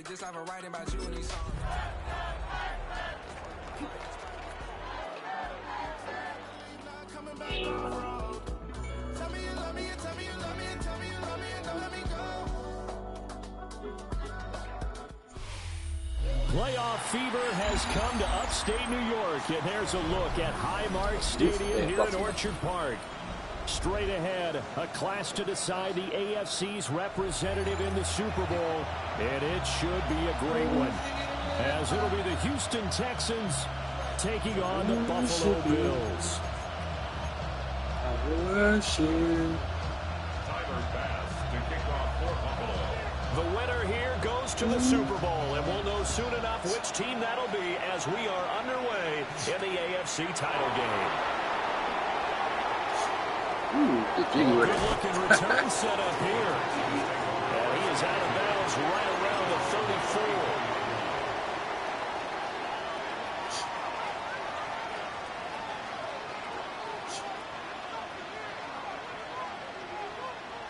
just off of writing about you in these songs. Playoff fever has come to upstate New York, and there's a look at Highmark Stadium here in Orchard Park. Straight ahead, a clash to decide the AFC's representative in the Super Bowl, and it should be a great one, as it'll be the Houston Texans taking on the Buffalo Bills. The winner here goes to the Super Bowl, and we'll know soon enough which team that'll be as we are underway in the AFC title game. Good-looking return set up here. And he is out of bounds right around the 34.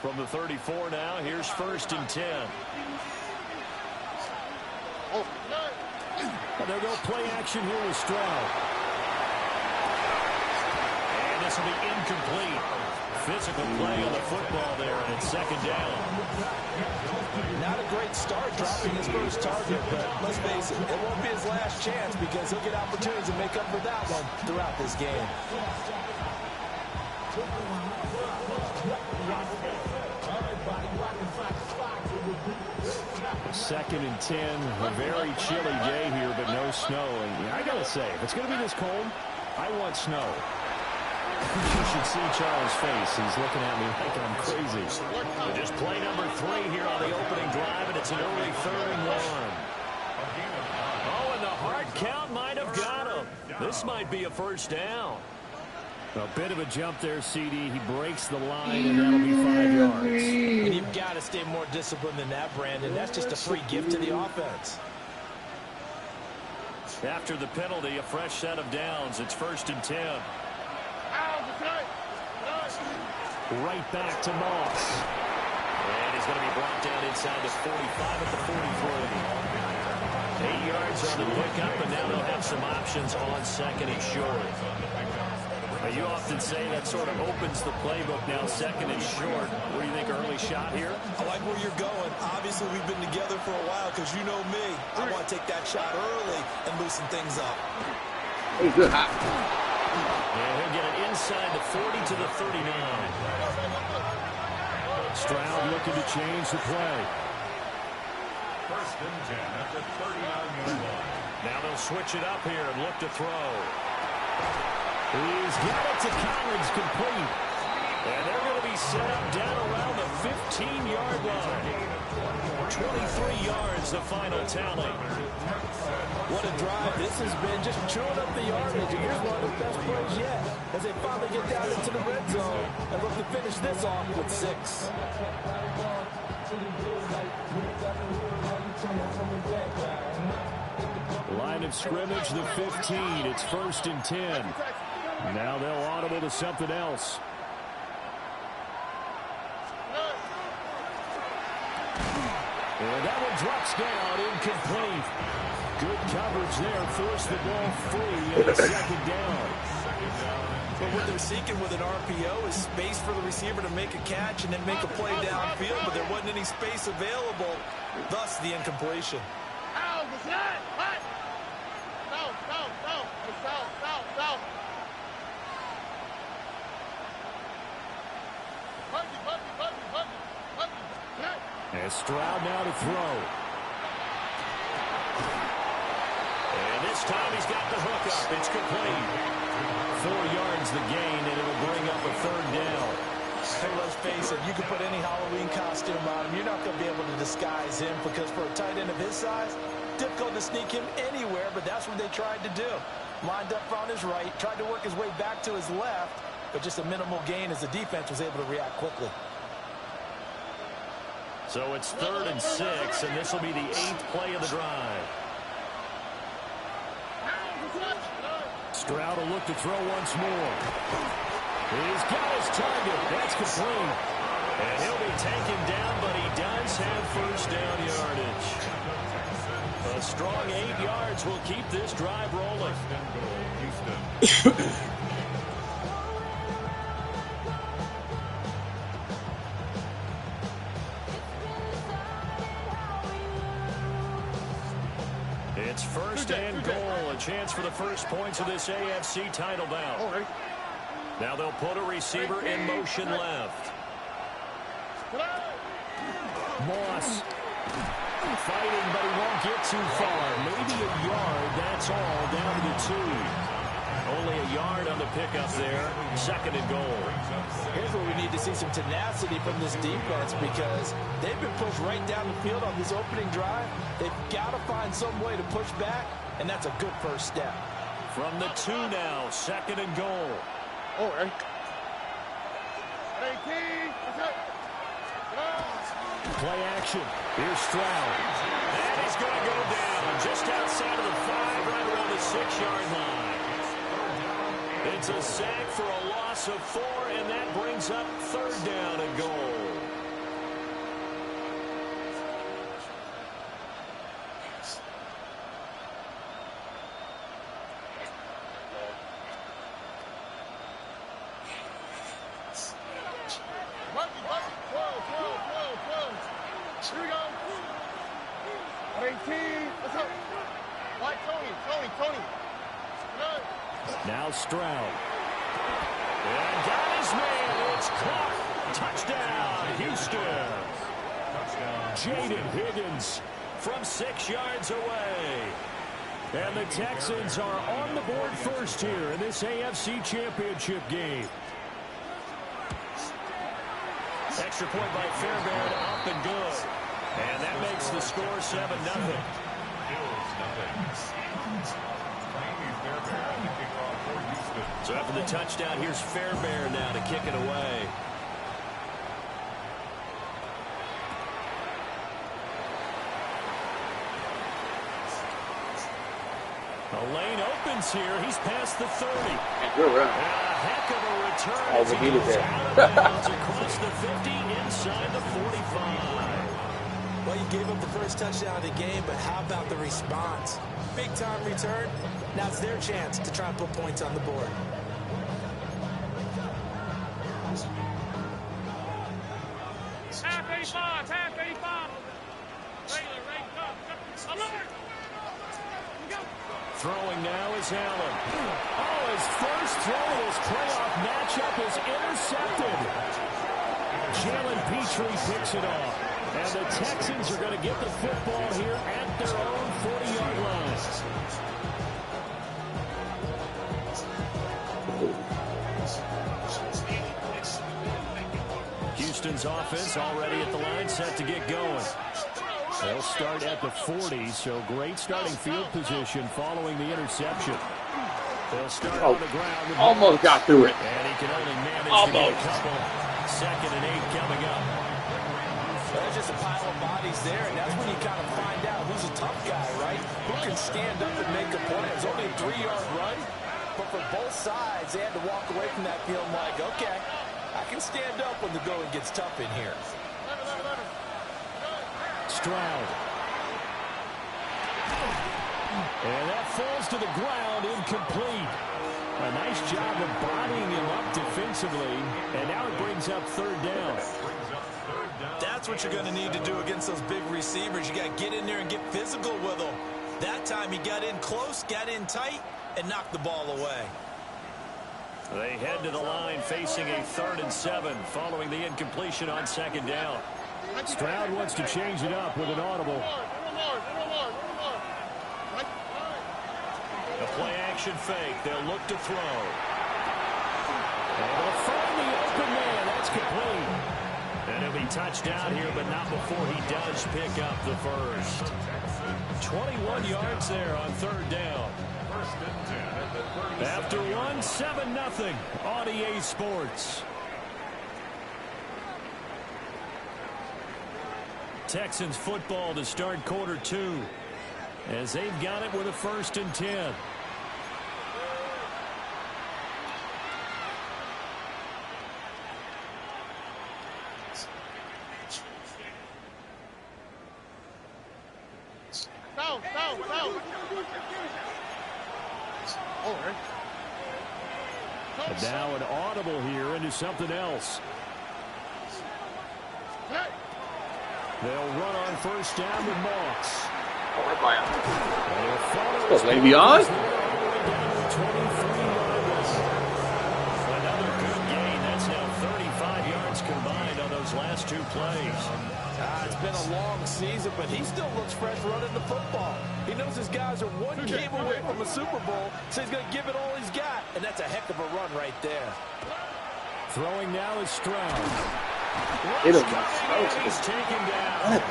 From the 34 now, here's 1st and 10. And they'll go play action here with Stroud. And this will be incomplete. Physical play on the football there, and it's 2nd down. Not a great start dropping his first target, but let's face it, it won't be his last chance because he'll get opportunities to make up for that one throughout this game. 2nd and 10, a very chilly day here, but no snow. And I gotta say, if it's gonna be this cold, I want snow. You should see Charles' face. He's looking at me like I'm crazy. Just play number 3 here on the opening drive, and it's an early 3rd and 1. Oh, and the hard count might have got him. This might be a 1st down. A bit of a jump there, CD. He breaks the line, and that'll be 5 yards. And you've got to stay more disciplined than that, Brandon. That's just a free gift to the offense. After the penalty, a fresh set of downs. It's 1st and 10. Right back to Moss. And he's going to be brought down inside the 45 at the 43. 8 yards on the pickup, and now they'll have some options on 2nd and short. You often say that sort of opens the playbook now, 2nd and short. What do you think, early shot here? I like where you're going. Obviously, we've been together for a while because you know me. I want to take that shot early and loosen things up. Hey, good hot. And he'll get it inside the 40 to the 39. Stroud looking to change the play. 1st and 10 at the 39-yard line. Now they'll switch it up here and look to throw. He's got it to Collins, complete. And they're going to be set up down around the 15-yard line. 23 yards, the final tally. What a drive this has been, just chewing up the yardage. And here's one of the best plays yet as they finally get down into the red zone and look to finish this off with 6. Line of scrimmage, the 15. It's 1st and 10. Now they'll audible to something else. And that one drops down, incomplete. Good coverage there, forced the ball free, and it's 2nd down. But what they're seeking with an RPO is space for the receiver to make a catch and then make a play downfield, but there wasn't any space available, thus the incompletion. And Stroud now to throw. And this time he's got the hook up. It's complete. 4 yards the gain, and it'll bring up a 3rd down. Hey, let's face it, you can put any Halloween costume on him. You're not going to be able to disguise him because for a tight end of his size, difficult to sneak him anywhere, but that's what they tried to do. Lined up on his right, tried to work his way back to his left, but just a minimal gain as the defense was able to react quickly. So it's 3rd and 6, and this will be the 8th play of the drive. Stroud will look to throw once more. He's got his target. That's complete. And he'll be taken down, but he does have 1st down yardage. A strong 8 yards will keep this drive rolling. It's first and goal. A chance for the first points of this AFC title bout. Now they'll put a receiver in motion left. Moss fighting, but he won't get too far. Maybe a yard. That's all. Down to the 2. Only a yard on the pickup there. Second and goal. Here's where we need to see some tenacity from this defense because they've been pushed right down the field on this opening drive. They've got to find some way to push back, and that's a good first step. From the 2 now. Second and goal. Play action. Here's Stroud. And he's going to go down just outside of the 5, right around the 6-yard line. It's a sack for a loss of 4, and that brings up third down and goal. Here we go. 18. Let's go. Right, Tony. Now Stroud. And got his man. It's caught. Touchdown, Houston. Jaden Higgins from 6 yards away. And the Texans are on the board first here in this AFC Championship game. Extra point by Fairbairn, up and good. And that makes the score 7-0. So after the touchdown, here's Fairbairn now to kick it away. A lane opens here. He's past the 30. Good run. And a heck of a return Oh, as he we needed goes that. out of bounds across the 50 inside the 45. Well, you gave up the first touchdown of the game, but how about the response? Big-time return. Now it's their chance to try and put points on the board. Half 85. Throwing now is Allen. Oh, his first throw in his playoff matchup is intercepted. Jalen Petrie picks it off. And the Texans are going to get the football here at their own 40-yard line. Houston's offense already at the line, set to get going. They'll start at the 40, so great starting field position following the interception. They'll start on the ground. Almost got through it. And he can only manage to get a couple. 2nd and 8 coming up. There's just a pile of bodies there, and that's when you kind of find out who's a tough guy, right? Who can stand up and make a play. It's only a 3-yard run, but for both sides, they had to walk away from that feeling like, okay, I can stand up when the going gets tough in here. Stroud. And that falls to the ground, incomplete. A nice job of bodying him up defensively, and now it brings up third down. That's what you're going to need to do against those big receivers. You got to get in there and get physical with them. That time he got in close, got in tight, and knocked the ball away. They head to the line facing a 3rd and 7 following the incompletion on 2nd down. Stroud wants to change it up with an audible. A play-action fake. They'll look to throw. And they'll find the open man. That's complete. And he'll be touched down here, but not before he does pick up the first. 21 yards there on 3rd down. After one, 7-0 on EA Sports. Texans football to start quarter 2 as they've got it with a 1st and 10. Down. And now an audible here into something else. They'll run on first down with Moss. Oh, maybe on? Another good gain. That's now 35 yards combined on those last two plays. It's been a long season, but he still looks fresh running the football. He knows his guys are one game away from a Super Bowl, so he's going to give it all he's got, and that's a heck of a run right there. Throwing now is Stroud. He's taken down.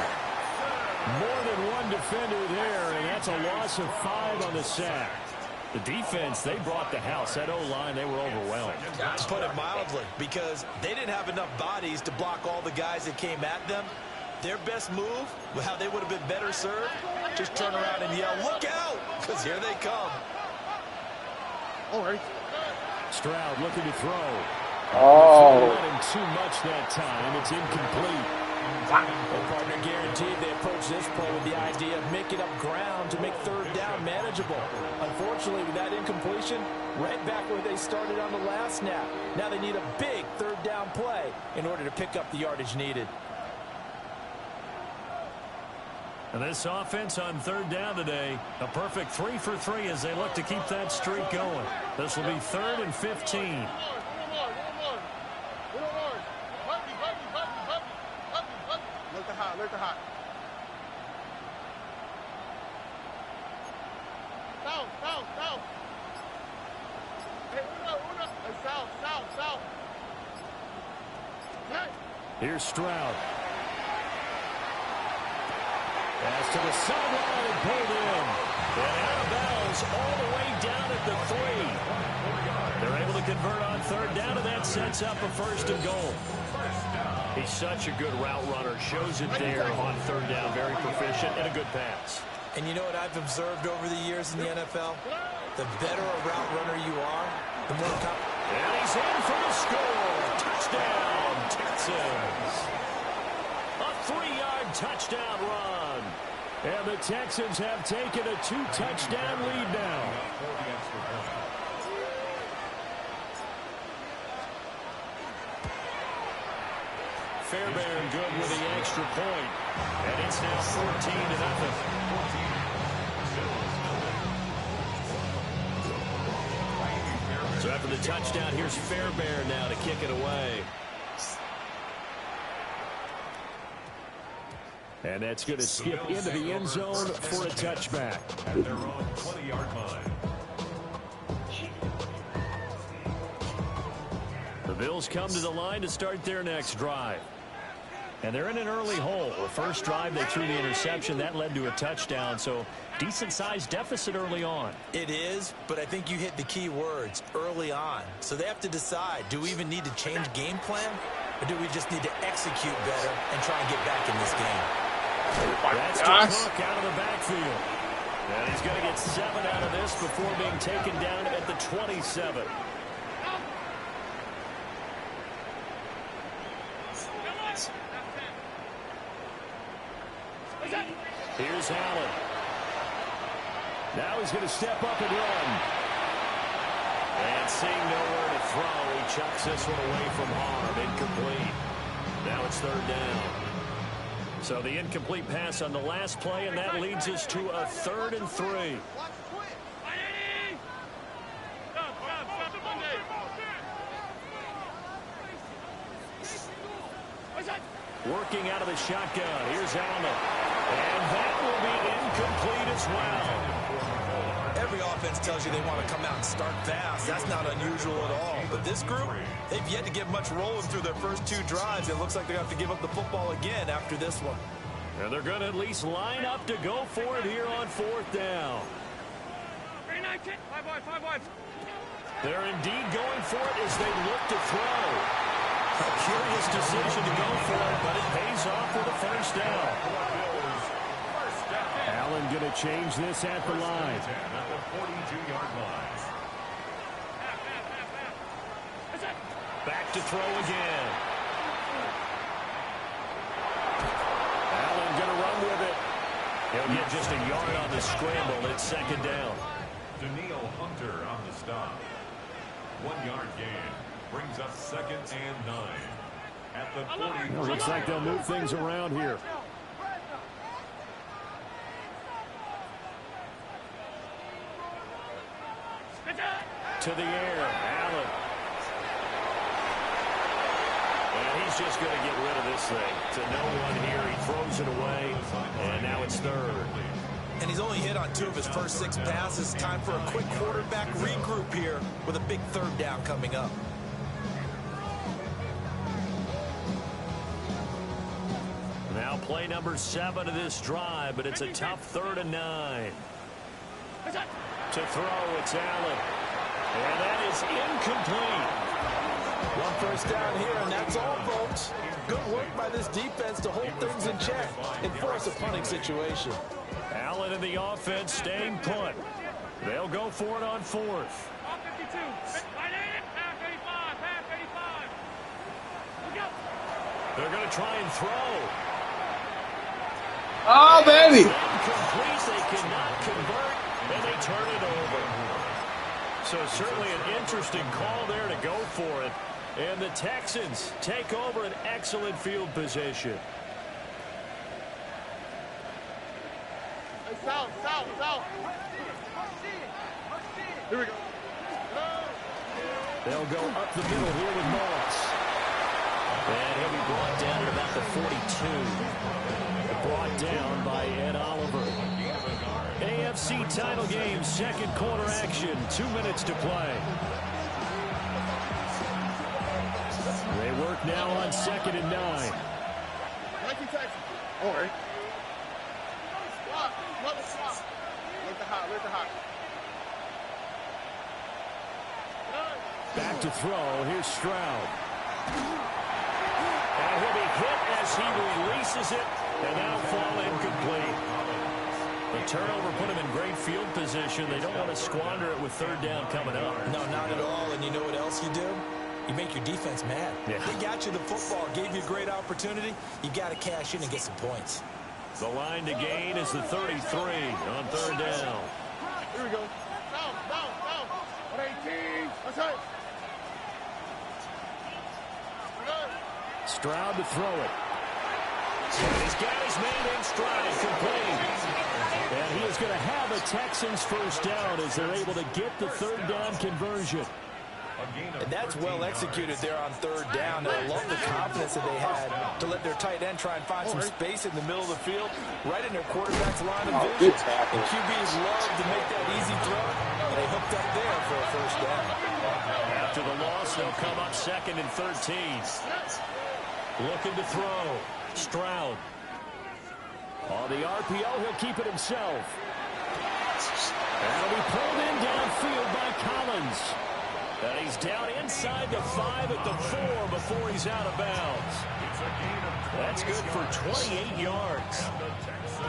More than one defender there, and that's a loss of 5 on the sack. The defense, they brought the house. That O-line, they were overwhelmed. To put it mildly, because they didn't have enough bodies to block all the guys that came at them. Their best move, how they would have been better served, just turn around and yell, "Look out!" because here they come. Stroud looking to throw. Oh. Not in too much that time. It's incomplete. Well, partner guaranteed they approach this play with the idea of making up ground to make third down manageable. Unfortunately, with that incompletion, right back where they started on the last snap. Now they need a big third down play in order to pick up the yardage needed. And this offense on third down today, a perfect 3 for 3 as they look to keep that streak going. This will be 3rd and 15. Look hot. South. Hey, Una. South. Hey. Here's Stroud. Pass to the sideline and pulled in. And out of bounds all the way down at the 3. They're able to convert on third down, and that sets up a 1st and goal. He's such a good route runner. Shows it there on third down. Very proficient and a good pass. And you know what I've observed over the years in the NFL? The better a route runner you are, the more and he's in for the score. Touchdown, Texans. A 3-yard touchdown run. And the Texans have taken a 2-touchdown lead now. Fairbairn good with the extra point. And it's now 14-0. So after the touchdown, here's Fairbairn now to kick it away. And that's going to skip into the end zone for a touchback. At their own 20-yard line. The Bills come to the line to start their next drive. And they're in an early hole. The first drive, they threw the interception. That led to a touchdown, so decent-sized deficit early on. It is, but I think you hit the key words, early on. So they have to decide, do we even need to change game plan, or do we just need to execute better and try and get back in this game? That's to Cook out of the backfield. And he's going to get 7 out of this before being taken down at the 27. Here's Allen. Now he's going to step up and run. And seeing nowhere to throw, he chucks this one away from harm. Incomplete. Now it's third down. So the incomplete pass on the last play, and that leads us to a 3rd and 3. Working out of the shotgun. Here's Allen. And that will be incomplete as well. Every offense tells you they want to come out and start fast. That's not unusual at all. But this group, they've yet to get much rolling through their first 2 drives. It looks like they're going to have to give up the football again after this one. And they're going to at least line up to go for it here on 4th down. They're indeed going for it as they look to throw. A curious decision to go for it, but it pays off with a 1st down. Allen going to change this at the line. At the 42-yard line. Back to throw again. Allen going to run with it. He'll get just a yard on the scramble. It's 2nd down. Daniil Hunter on the stop. 1 yard gain brings up 2nd and 9. At the 40. Well, looks like they'll move things around here. To the air, Allen. And he's just going to get rid of this thing. To no one here, he throws it away, and now it's 3rd. And he's only hit on 2 of his first 6 passes. Time for a quick quarterback regroup here with a big 3rd down coming up. Now play number 7 of this drive, but it's a tough 3rd and 9. To throw, it's Allen. And that is incomplete. 1 first down here, and that's all, folks. Good work by this defense to hold things in check and force a punting situation. Allen and the offense staying put. They'll go for it on 4th. They're going to try and throw. Oh, baby. Incomplete. They cannot convert, and they turn it over. So certainly an interesting call there to go for it. And the Texans take over an excellent field position. South. Here we go. They'll go up the middle here with Moss. And he'll be brought down at about the 42. Brought down by Ed Oliver. AFC title game, 2nd quarter action. 2 minutes to play. They work now on 2nd and 9. 19 Texans. All right. Stop. Where's the hot? Back to throw. Here's Stroud. And he'll be hit as he releases it. And that'll fall incomplete. The turnover put him in great field position. They don't want to squander it with 3rd down coming up. No, not at all. And you know what else you do? You make your defense mad. Yeah. They got you the football, gave you a great opportunity. You got to cash in and get some points. The line to gain is the 33 on 3rd down. Here we go. Down. 118. That's it. Stroud to throw it. And he's got his man in stride, complete. And he is going to have a Texans first down as they're able to get the 3rd down conversion. And that's well executed there on 3rd down. And I love the confidence that they had to let their tight end try and find some space in the middle of the field, right in their quarterback's line of vision. Good tackle. The QBs love to make that easy throw, and they hooked up there for a first down. After the loss, they'll come up 2nd and 13. Looking to throw. Stroud. On the RPO, he'll keep it himself. That'll be pulled in downfield by Collins. And he's down inside the 5 at the 4 before he's out of bounds. That's good for 28 yards.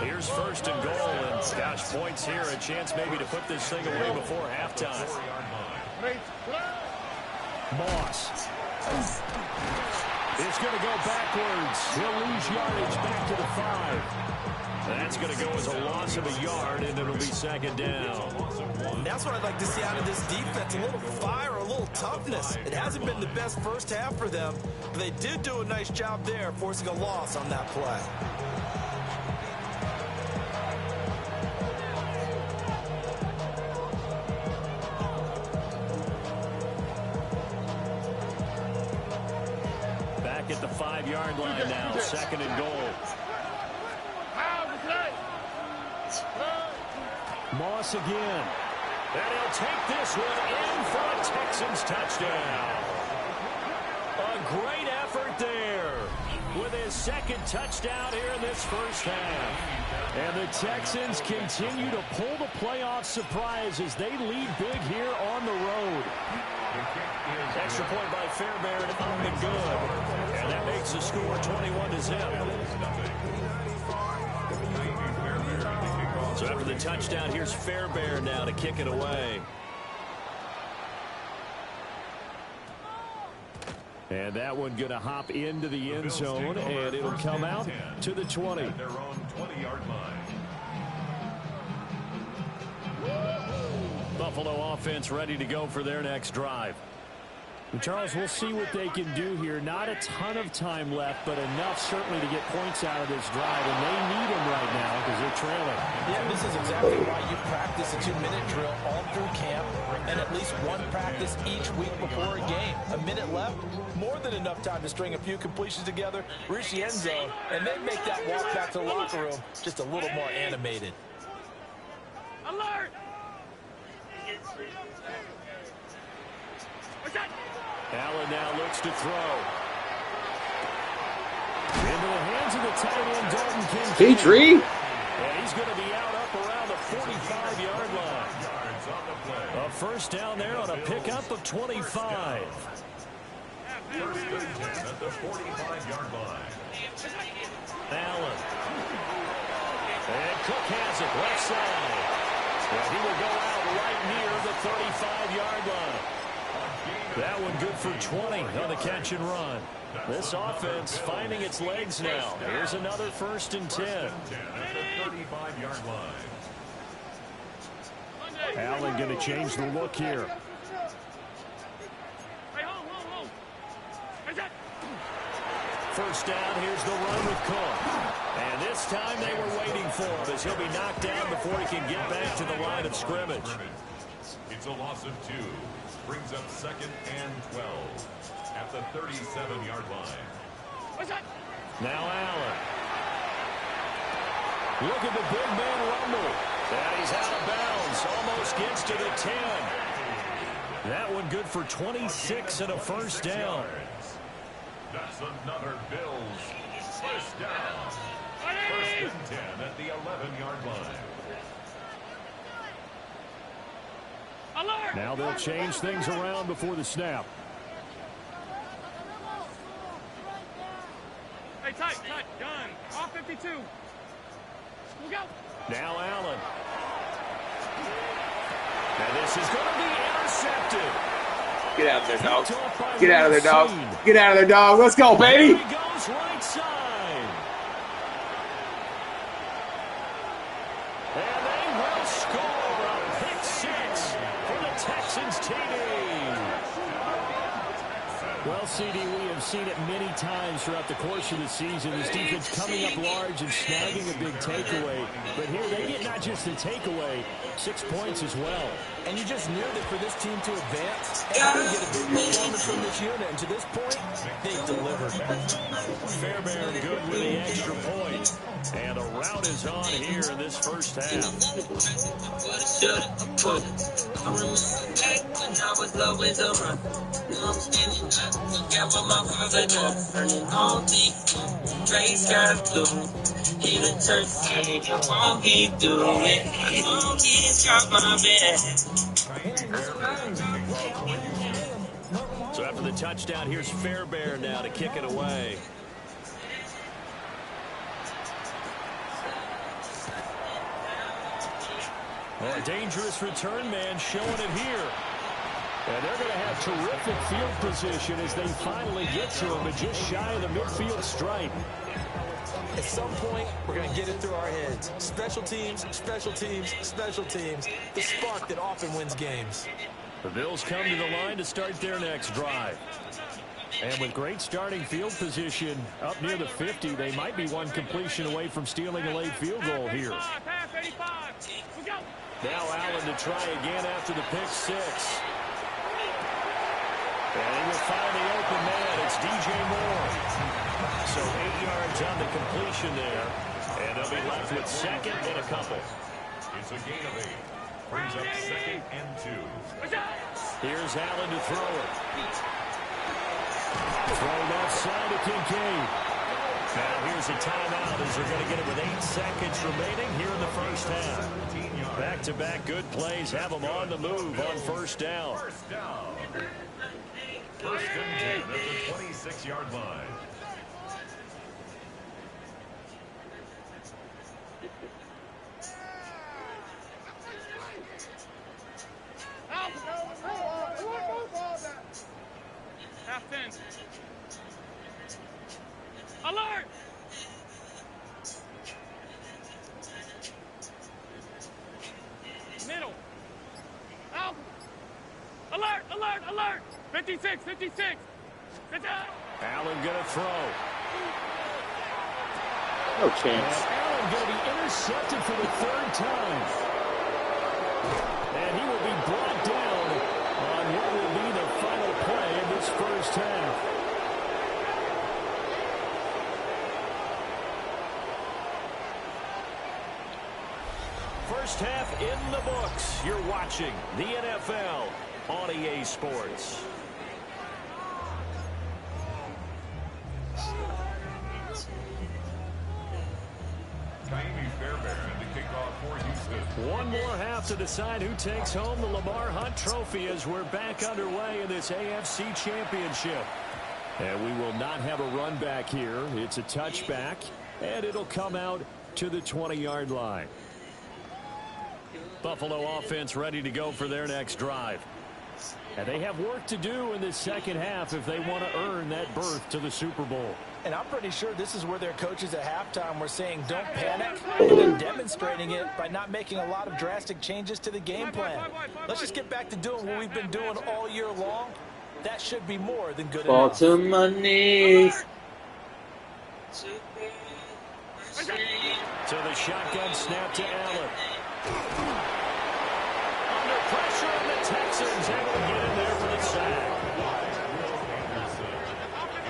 Here's 1st and goal, and gosh, points here, a chance maybe to put this thing away before halftime. Moss. It's going to go backwards. He'll lose yardage back to the 5. That's going to go as a loss of a yard, and it'll be 2nd down. And that's what I'd like to see out of this defense, a little fire, a little toughness. It hasn't been the best first half for them, but they did do a nice job there, forcing a loss on that play. Back at the 5-yard line now, 2nd and goal. Moss again. And he'll take this one in for a Texans touchdown. A great effort there with his 2nd touchdown here in this first half. And the Texans continue to pull the playoff surprise as they lead big here on the road. Extra point by Fairbairn up and good. And that makes the score 21-0. So after the touchdown, here's Fairbairn now to kick it away. And that one going to hop into the end zone, and it'll come out to the 20. At their own 20-yard line. The Buffalo offense ready to go for their next drive. And Charles, we'll see what they can do here. Not a ton of time left, but enough certainly to get points out of this drive, and they need them right now because they're trailing. Yeah, this is exactly why you practice a 2-minute drill all through camp and at least one practice each week before a game. A minute left, more than enough time to string a few completions together, reach the end zone, and then make that walk back to the locker room just a little more animated. Alert! Allen now looks to throw. Into the hands of the tight end, Dalton Kincaid. Petrie. And he's going to be out up around the 45-yard line. A first down there on a pickup of 25. First and 10 at the 45-yard line. Allen. And Cook has it left side. And he will go out right near the 35-yard line. That one good for 20 on the catch and run. This offense finding its legs now. Here's another first and 10. At the 35-yard line. Allen going to change the look here. First down, here's the run with Cook. And this time they were waiting for him as he'll be knocked down before he can get back to the line of scrimmage. It's a loss of 2. Brings up second and 12 at the 37-yard line. Now Allen. Look at the big man rumble. And he's out of bounds. Almost gets to the 10. That one good for 26 and a first down. That's another Bills first down. First and 10 at the 11-yard line. Now they'll change things around before the snap. Hey, tight, done. Off 52. We'll go. Now Allen. And this is going to be intercepted. Get out of there, dog. Get out of there, dog. Get out of there, dog. Let's go, baby. He goes right side. And they will score a pick 6 for the Texans TD. Well, CD, we have seen it many times throughout the course of the season. This defense coming up large and snagging a big takeaway. But here they get not just the takeaway, 6 points as well. And you just knew that for this team to advance, they had to get a big performance from this unit. And to this point, they've delivered. Fairbairn good with the extra point. And a rout is on here in this first half. So after the touchdown, here's Fairbairn now to kick it away. Well, a dangerous return man showing it here. And they're going to have terrific field position as they finally get to him, but just shy of the midfield stripe. At some point, we're going to get it through our heads. Special teams, special teams, special teams. The spark that often wins games. The Bills come to the line to start their next drive. And with great starting field position up near the 50, they might be one completion away from stealing a late field goal here. Now Allen to try again after the pick 6. And he will find the open man. It's DJ Moore. So 8 yards on the completion there. And they'll be left with second and a couple. It's a gain of 8. Brings up second and 2. Here's Allen to throw it. Throw left side to Kincaid. Now here's a timeout as they're going to get it with 8 seconds remaining here in the first half. Back-to-back good plays have them on the move on first down. First down. First and 10 at the 26-yard line. Half 10. Alert! Middle. Out. Alert, alert! 56, 56! Allen gonna throw. No chance. Allen gonna be intercepted for the third time. And he will be brought down on what will be the final play of this first half. First half in the books. You're watching the NFL on EA Sports. One more half to decide who takes home the Lamar Hunt Trophy as we're back underway in this AFC Championship. And we will not have a run back here. It's a touchback, and it'll come out to the 20-yard line. Buffalo offense ready to go for their next drive. And they have work to do in this second half if they want to earn that berth to the Super Bowl. And I'm pretty sure this is where their coaches at halftime were saying don't panic, and then demonstrating it by not making a lot of drastic changes to the game plan. Let's just get back to doing what we've been doing all year long. That should be more than good Fall enough. to my knees. So the shotgun snap to Allen. Under pressure, and the Texans able to get in there for the sack.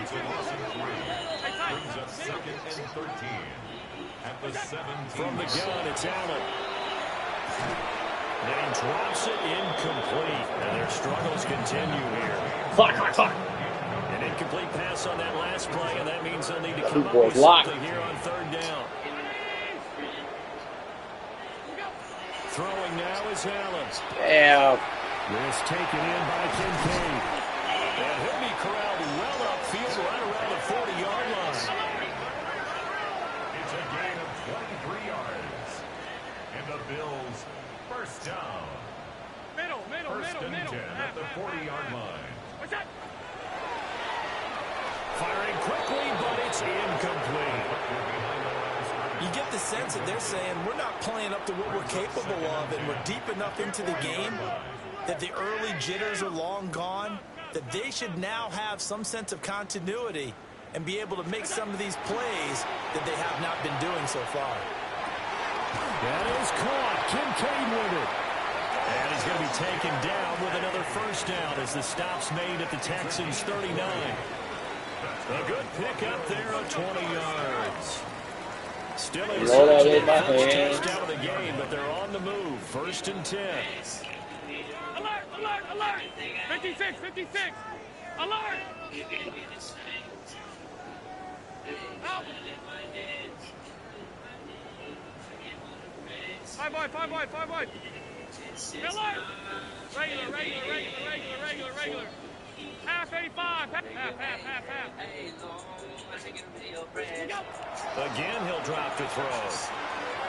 It's a loss of 3. Brings up 2nd and 13. At the 17. From the gun, it's Allen. Then he drops it incomplete. And their struggles continue here. Clock. An incomplete pass on that last play, and that means they'll need to come up Boy, with block. something here on third down. Throwing now is Allen. Damn. This taken in by Kincaid. And he'll be corralled well upfield right around the 40-yard line. It's a gain of 23 yards. And the Bills first down. First and 10 at the 40-yard line. What's that? Firing quickly, but it's incomplete. You get the sense that they're saying we're not playing up to what we're capable of, and we're deep enough into the game that the early jitters are long gone, that they should now have some sense of continuity and be able to make some of these plays that they have not been doing so far. That is caught. Kincaid with it. And he's going to be taken down with another first down as the stop's made at the Texans' 39. A good pickup there of 20 yards. Still in search of the first touchdown of the game, but they're on the move. First and 10. Alert, alert, alert! 56, 56! Alert! Out! 5 wide. Alert! Regular. Half 85. Half. Again, he'll drop to throw.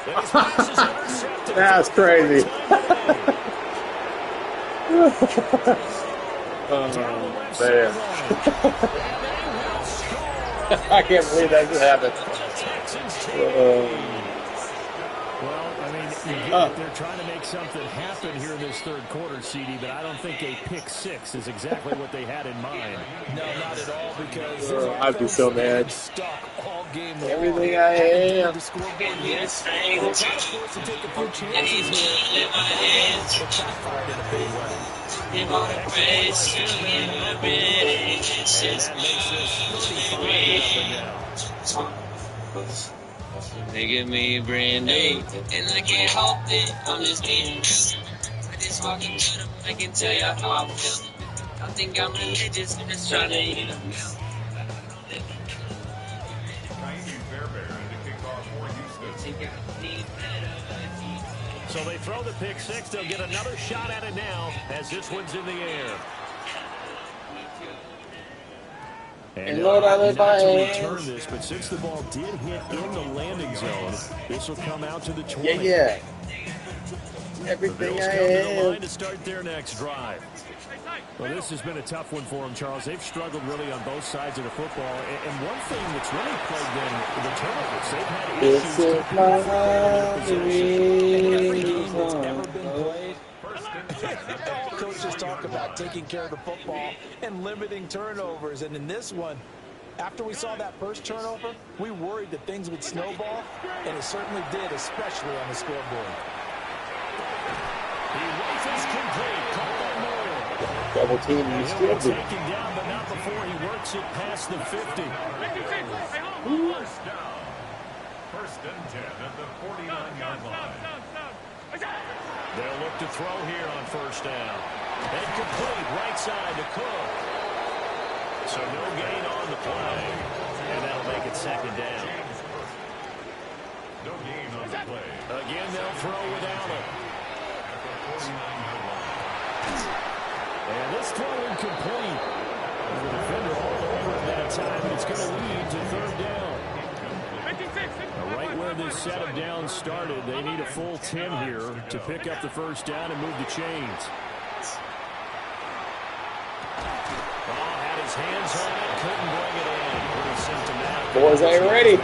And his pass is intercepted. That's crazy. Man. I can't believe that just happened. Well, I mean, you get it. They're trying to make something happen here in this third quarter, CD, but I don't think a pick six is exactly what they had in mind. No, not at all, because I'd be so mad. Stuck all game long. Everything I am. The scoreboard, yes. We're trying to force to take a few chances here. But backfired in a big way. And that makes this 35 nothing now. They give me brand new, and I can't help it. I'm just getting I just walking to them, I can tell you how I feel. I think I'm religious, I'm just trying to eat them. So they throw the pick six. They'll get another shot at it now as this one's in the air. And Lord, I live by return this, but since the ball did hit in the landing zone, this will come out to the 20. Yeah. Everything I am. Line to start their next drive. Well, this has been a tough one for them, Charles. They've struggled really on both sides of the football. And one thing that's really plagued them, the turnovers. They've had issues. This is my Every game that's ever been played, All coaches talk about taking care of the football and limiting turnovers. And in this one, after we saw that first turnover, we worried that things would snowball, and it certainly did, especially on the scoreboard. He races complete. Caught that more. Double team, you still do. Taken down, but not before he works it past the 50. First down. First and 10 at the 49-yard line. They'll look to throw here on first down. And complete right side to Cook. So no gain on the play. And that'll make it second down. No gain on the play. Again, they'll throw without him. At the 49-yard line. And this throw incomplete. The defender all over it that time, and it's going to lead to third down. Right where this set of downs started, they need a full 10 here to pick up the first down and move the chains. Had his hands on it, couldn't bring it in. Pretty symptomatic. Boys ain't ready.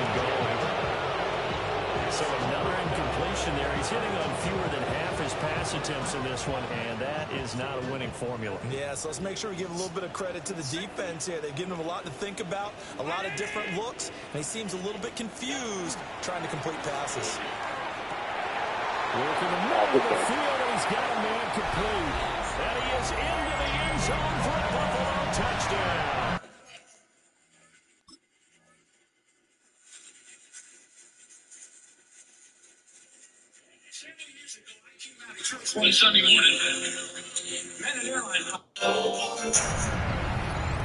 So another incompletion there. He's hitting on fewer than half his pass attempts in this one, and that is not a winning formula. Yeah, so let's make sure we give a little bit of credit to the defense here. They've given him a lot to think about, a lot of different looks, and he seems a little bit confused trying to complete passes. Working the middle of the field, and he's got a man complete. And he is into the end zone for a Buffalo touchdown. One Sunday morning, Madden airline.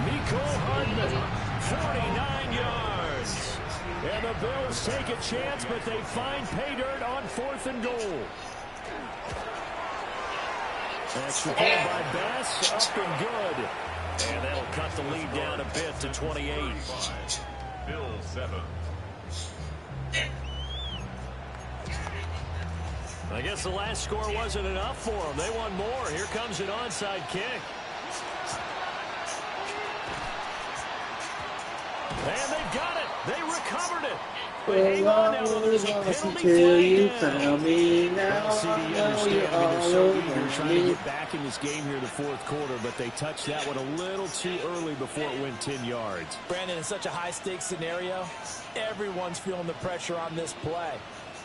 Miko Hardman, 49 yards. And the Bills take a chance, but they find pay dirt on 4th and goal. Extra point by Bass, up and good. And that'll cut the lead down a bit to 28. Bills 7. I guess the last score wasn't enough for them. They want more. Here comes an onside kick. And they've got it. They recovered it. But hang on now. There's a penalty flag down. CD understand. I mean, they're so eager trying to get back in this game here in the fourth quarter, but they touched that one a little too early before it went 10 yards. Brandon, in such a high-stakes scenario, everyone's feeling the pressure on this play.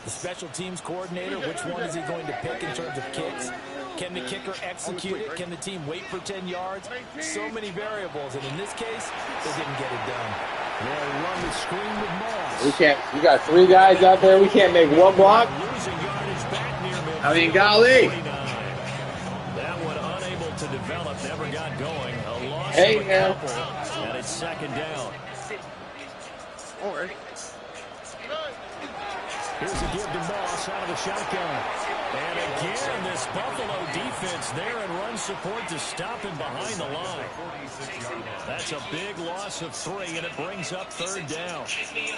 The special teams coordinator, which one is he going to pick in terms of kicks? Can the kicker execute it? Can the team wait for 10 yards? So many variables, and in this case, they didn't get it done. They'll run the screen with Moss. We can't. You got 3 guys out there. We can't make one block. Losing yardage back near midfield. I mean, golly. That one unable to develop, never got going. A loss Hey, of a now. couple, and it's second down. Here's a give to Moss out of the shotgun. And again, this Buffalo defense there in run support to stop him behind the line. That's a big loss of 3, and it brings up third down.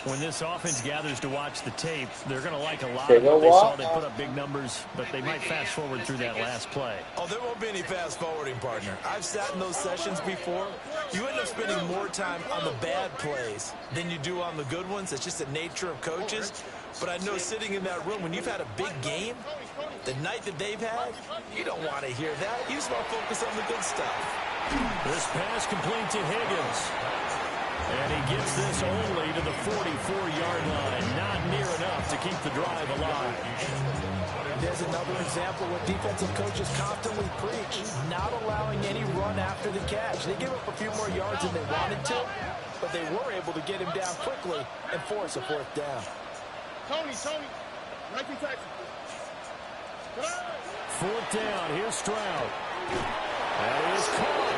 When this offense gathers to watch the tape, they're going to like a lot of what they saw. They put up big numbers, but they might fast forward through that last play. Oh, there won't be any fast forwarding, partner. I've sat in those sessions before. You end up spending more time on the bad plays than you do on the good ones. It's just the nature of coaches. But I know sitting in that room, when you've had a big game, the night that they've had, you don't want to hear that. You just want to focus on the good stuff. This pass complete to Higgins. And he gets this only to the 44-yard line. Not near enough to keep the drive alive. There's another example where defensive coaches constantly preach, not allowing any run after the catch. They give up a few more yards than they wanted to, but they were able to get him down quickly and force a 4th down. Tony, Nike taxi. 4th down, here's Stroud. That is caught.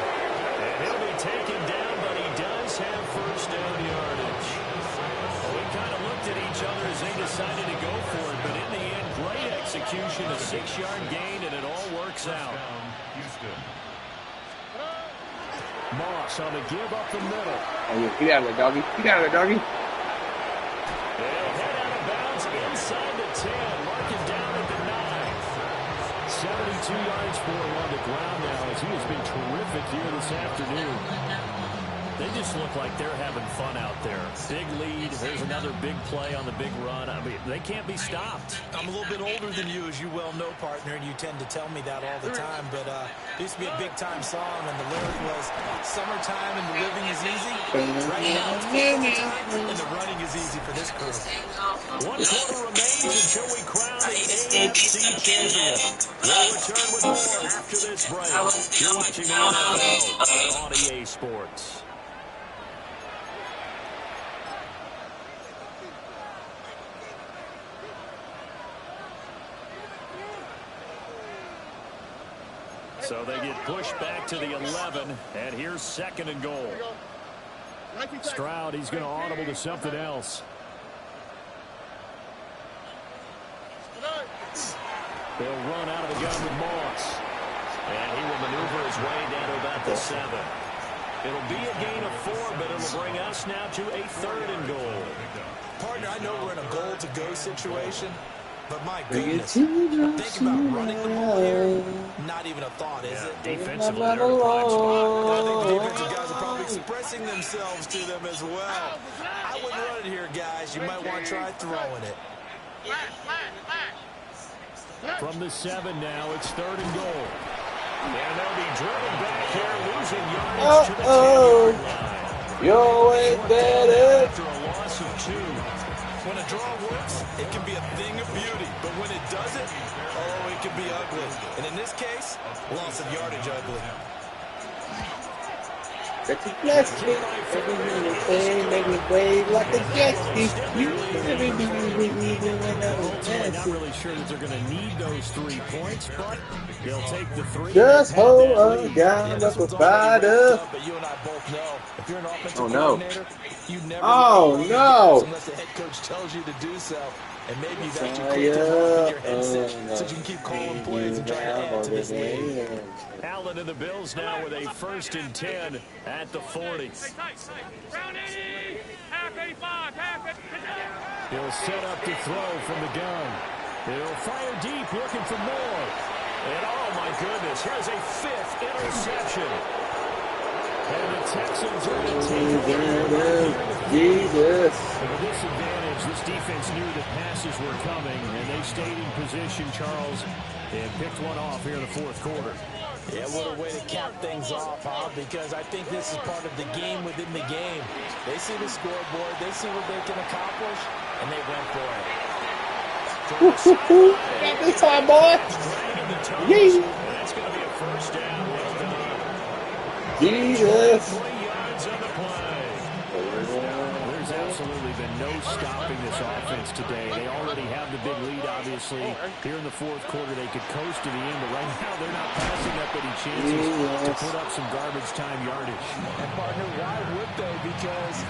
And he'll be taken down, but he does have first down yardage. Well, we kind of looked at each other as they decided to go for it, but in the end, great execution, a 6-yard gain, and it all works out. Moss on the give up the middle. Oh, yeah. Get out of there, doggy. Get out of there, doggy. They'll head out of bounds inside the 10, marking down at the 9. 72 yards for him on the ground now as he has been terrific here this afternoon. They just look like they're having fun out there. Big lead. There's another big play on the big run. I mean, they can't be stopped. I'm a little bit older than you, as you well know, partner, and you tend to tell me that all the time. But it used to be a big-time song, and the lyric was, summertime and the living is easy. Right now, it's football time, and the running is easy for this crew. 1 quarter remains until we crown the AFC champion. We'll return with more after this break. You're watching the NFL on EA Sports. So they get pushed back to the 11, and here's 2nd and goal. Stroud, he's going to audible to something else. They'll run out of the gun with Moss. And he will maneuver his way down to about the 7. It'll be a gain of 4, but it'll bring us now to a 3rd and goal. Partner, I know we're in a goal-to-go situation, but my goodness, think about running the ball here. Not even a thought, is it? Defensively, they're in a prime spot. I think the defensive guys are probably expressing themselves to them as well. I wouldn't run it here, guys. You might want to try throwing it. From the 7 now, it's 3rd and goal. And they'll be driven back here, losing yardage to the 10-yard line. Yo, ain't better. After a loss of 2. When a draw works, it can be a thing of beauty. But when it doesn't, oh, it can be ugly. And in this case, loss of yardage ugly. That you bless me. Everything make me wave like a jet ski. Not really sure that they're going to need those 3 points, but they'll take the 3. Just hold on down like a spider. But you and I both know, if you're an offensive coordinator, you never unless the head coach tells you to do so. And maybe you've actually clicked it off in your headset so you can keep calling plays and trying to add to this lead. Allen and the Bills now with a 1st and 10 at the 40. He'll set up to throw from the gun. He'll fire deep, looking for more. And oh my goodness, here's a 5th interception. And the Texans are going to take Jesus. With a disadvantage, this defense knew that passes were coming, and they stayed in position, Charles, and picked one off here in the 4th quarter. Yeah, what a way to cap things off, huh? Because I think this is part of the game within the game. They see the scoreboard, they see what they can accomplish, and they went for it. Got this time, boy. Yeah. That's going to be a 1st down. Jesus. 3 yards on the play. There's absolutely been no stopping this offense today. They already have the big lead, obviously. Here in the 4th quarter, they could coast to the end, but right now they're not passing up any chances to put up some garbage time yardage. And partner, why would they? Because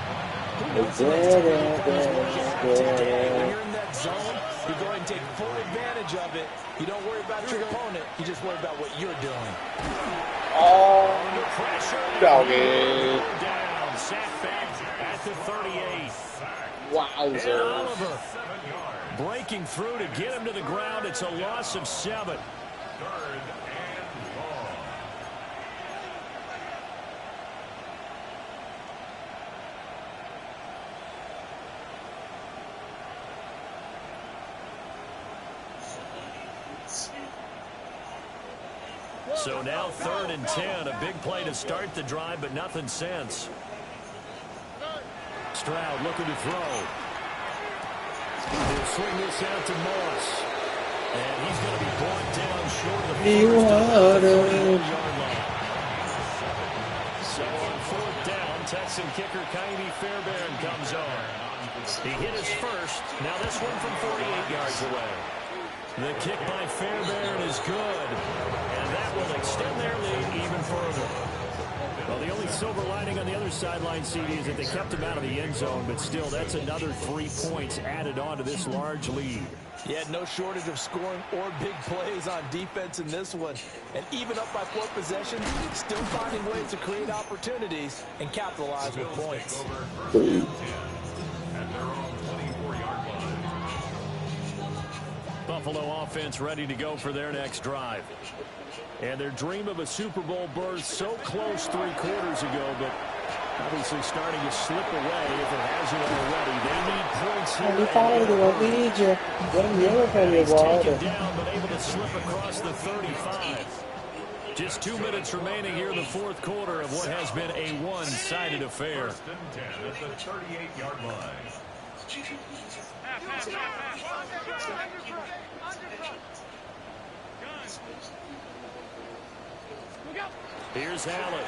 who knows the next time you have today. When you're in that zone, you go ahead and take full advantage of it. You don't worry about your opponent. You just worry about what you're doing. Under pressure. Doggy. Down. Sack back at the 38. Wowzer. And Oliver breaking through to get him to the ground. It's a loss of 7. 3rd and long. So now 3rd and 10. A big play to start the drive, but nothing since. Stroud looking to throw. He'll swing this out to Moss. And he's going to be brought down short of the 1st line. So on 4th down, Texan kicker Kaimi Fairbairn comes on. He hit his first. Now this one from 48 yards away. The kick by Fairbairn is good, and that will extend their lead even further. Well, the only silver lining on the other sideline, CD, is that they kept him out of the end zone, but still, that's another 3 points added on to this large lead. Yeah, no shortage of scoring or big plays on defense in this one. And even up by 4 possessions, still finding ways to create opportunities and capitalize with points. Buffalo offense ready to go for their next drive. And their dream of a Super Bowl berth so close 3 quarters ago, but Obviously starting to slip away if it hasn't already. They need points here. He's taken down, but able to slip across the 35. Just 2 minutes remaining here in the fourth quarter of what has been a one-sided affair. First and 10 at the 38-yard line. Here's Allen.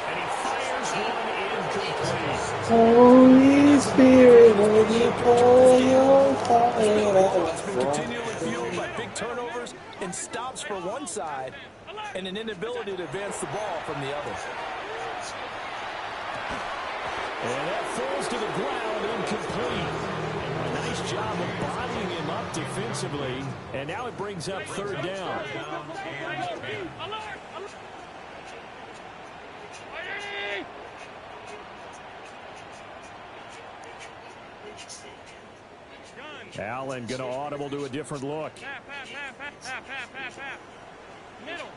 And he fires one incomplete. Holy Spirit, will you pour your fire out? It's been continually fueled by big turnovers and stops for one side and an inability to advance the ball from the other. And that falls to the ground incomplete. A nice job of bodying him up defensively. And now it brings up third down. Allen going to audible to a different look. Middle.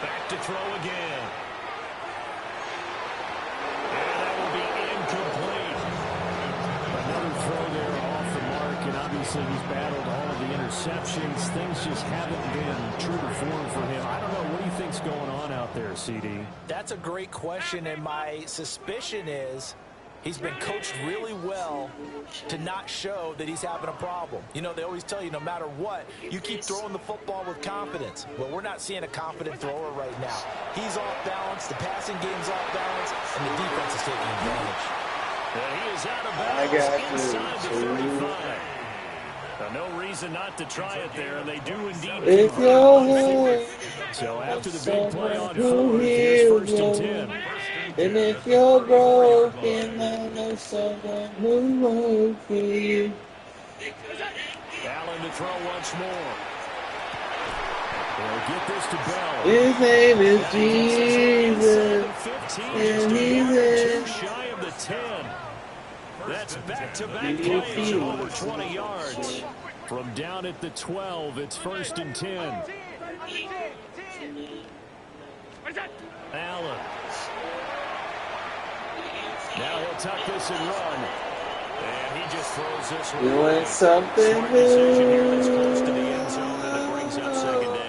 Back to throw again. And that will be incomplete. Another throw there off the mark, and obviously he's battled all of the interceptions. Things just haven't been true to form for him. I don't know. What do you think's going on out there, CD? That's a great question, and my suspicion is he's been coached really well to not show that he's having a problem. You know, they always tell you no matter what, you keep throwing the football with confidence. Well, we're not seeing a confident thrower right now. He's off balance, the passing game's off balance, and the defense is taking advantage. And he is out of bounds inside the 35. No reason not to try it there, and they do indeed. If you're so after the big play on fourth, here's first and 10. and if you're broken, I know someone who will for you. Allen to throw once more. They'll get this to Bell. His name is Jesus, and he's in. shy of the 10. That's back-to-back plays of over 20 yards. From down at the 12, it's first and 10. Allen. Now he'll tuck this and run. And he just throws this one. You want something Smart decision here. That's close to the end zone, and it brings up second down.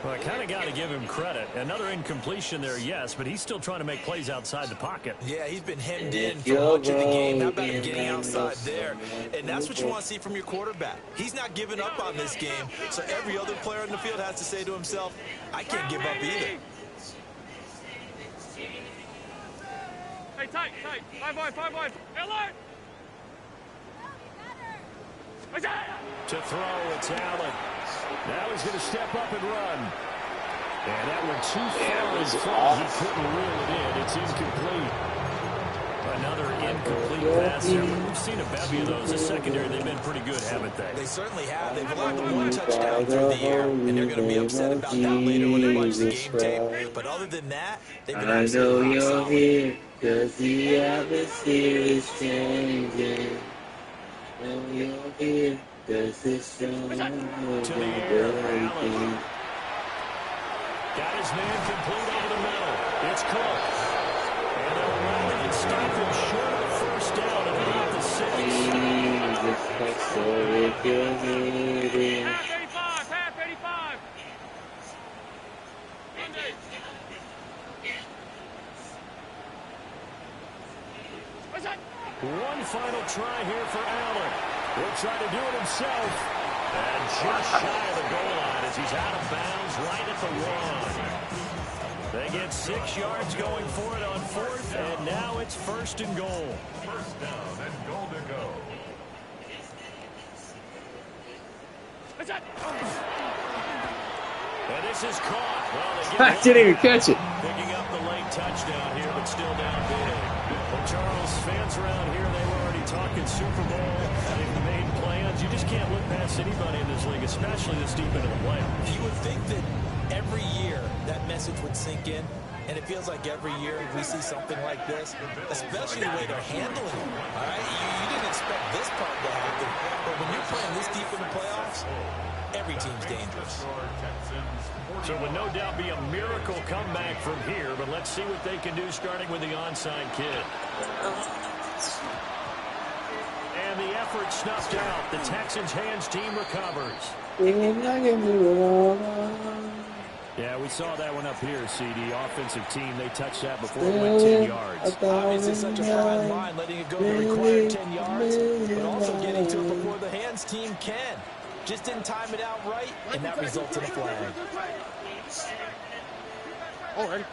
Well, I kind of got to give him credit. Another incompletion there, yes, but he's still trying to make plays outside the pocket. Yeah, he's been hemmed in for much of the game. How about him getting outside there? And that's what you want to see from your quarterback. He's not giving up on this game, so every other player in the field has to say to himself, I can't give up either. Hey, tight. 5 wide. Alert! To throw, it's Allen. Now he's going to step up and run. And that went too far in front. He couldn't reel it in. It's incomplete. Another incomplete pass there. We've seen a bevy of those. The secondary, they've been pretty good, haven't they? They certainly have. They've allowed one touchdown through the air, and they're going to be upset about that later when they watch the game tape. But other than that, they've been absolutely rock solid. I know you're here, because the atmosphere is changing. I know you're here, because this song will be breaking. Got his man complete over the middle. It's Cook. And they'll rally and stop him short of the first down at about the 6. Jesus, so if you're needing. Half 85. One final try here for Allen. He'll try to do it himself. And just shy of the goal line as he's out of bounds right at the 1. They get 6 yards going for it on fourth, and now it's first and goal. First down and goal to go. And this is caught. Well, they I get didn't even catch it. picking up the late touchdown here, but still down big. Well, Charles, fans around here, they were already talking Super Bowl. They've made plans. You just can't look past anybody in this league, especially this deep into the playoffs. You would think that every year that message would sink in, and it feels like every year we see something like this, especially the way they're handling it. All right, you didn't expect this part to happen, but when you're playing this deep in the playoffs, every team's dangerous. So it would no doubt be a miracle comeback from here, but let's see what they can do starting with the onside kick. And the effort snuffed out. The Texans' hands team recovers. Yeah, we saw that one up here, CD. Offensive team, they touched that before it went 10 yards. Obviously such a fine line, letting it go to require 10 yards, but also getting to it before the hands team can. Just didn't time it out right, and that results in a flag. Already.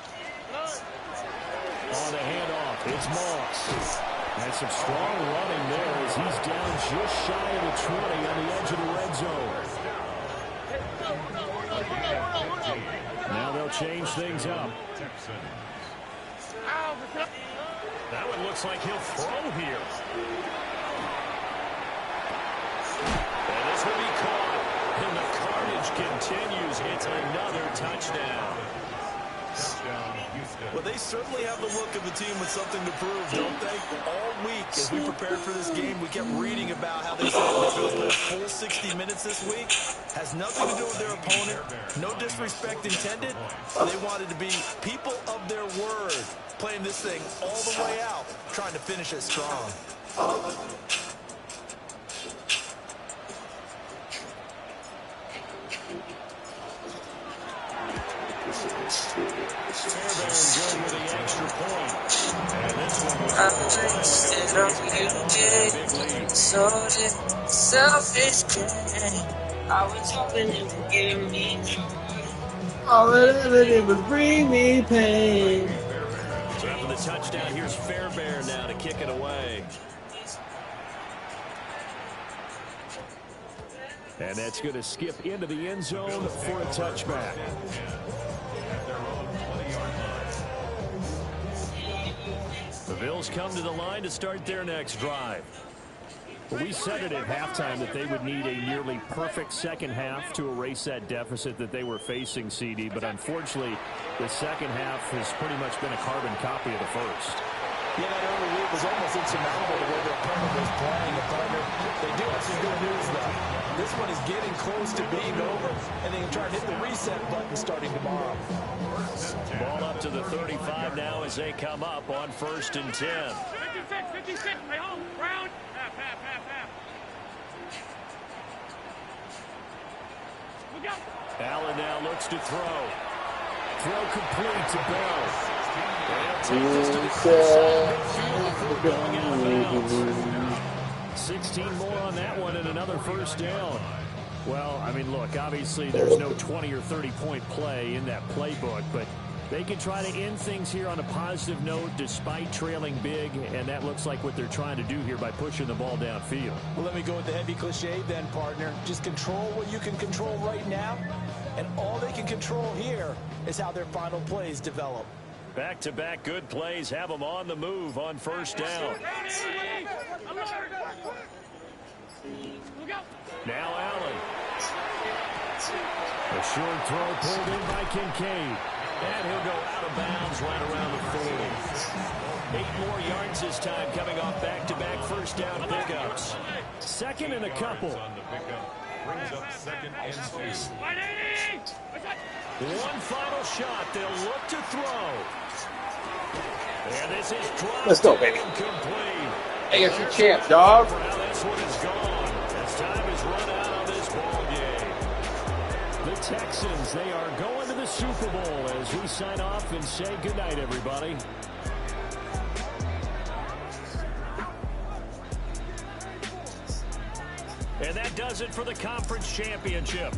On the handoff, it's Moss. And some strong running there as he's down just shy of the 20 on the edge of the red zone. Now they'll change things up. That one looks like he'll throw here. And this will be caught. And the carnage continues. It's another touchdown. Well, they certainly have the look of a team with something to prove, don't they? All week, as we prepared for this game, we kept reading about how they said they're going to play a full 60 minutes this week. Has nothing to do with their opponent. No disrespect intended. They wanted to be people of their word, playing this thing all the way out, trying to finish it strong. Fairbairn good with the extra point. And this one was selfish game. I was hoping it would give me all it would bring me pain. So after the touchdown, here's Fairbairn now to kick it away. And that's going to skip into the end zone for a touchback. The Bills come to the line to start their next drive. Well, we said it at halftime that they would need a nearly perfect second half to erase that deficit that they were facing, CD. But unfortunately, the second half has pretty much been a carbon copy of the first. Yeah, that early lead was almost insurmountable the way their opponent was playing. A partner. They do have some good news, though. This one is getting close to being over, and they can try to hit the reset button starting tomorrow. Ball up to the 35 now as they come up on 1st and 10. 56, stay home, round, half. Look out. Allen now looks to throw. Throw complete to Bell. And takes us to the close side midfield before going out of bounds. 16 more on that one and another first down. Well, I mean, look, obviously there's no 20 or 30-point play in that playbook, but they can try to end things here on a positive note despite trailing big, and that looks like what they're trying to do here by pushing the ball downfield. Well, let me go with the heavy cliche then, partner. Just control what you can control right now, and all they can control here is how their final plays develop. Back-to-back good plays have them on the move on first down. Now Allen. A short throw pulled in by Kincaid. And he'll go out of bounds right around the 40. 8 more yards this time coming off back-to-back first down pickups. Second and a couple. Brings up 2nd and 2. One final shot. They'll look to throw. And this is dropped. Let's go, baby. Incomplete. AFC champ, dog. Now this one is gone. As time is run out on this ball game. The Texans, they are going to the Super Bowl as we sign off and say goodnight, everybody. And that does it for the conference championship.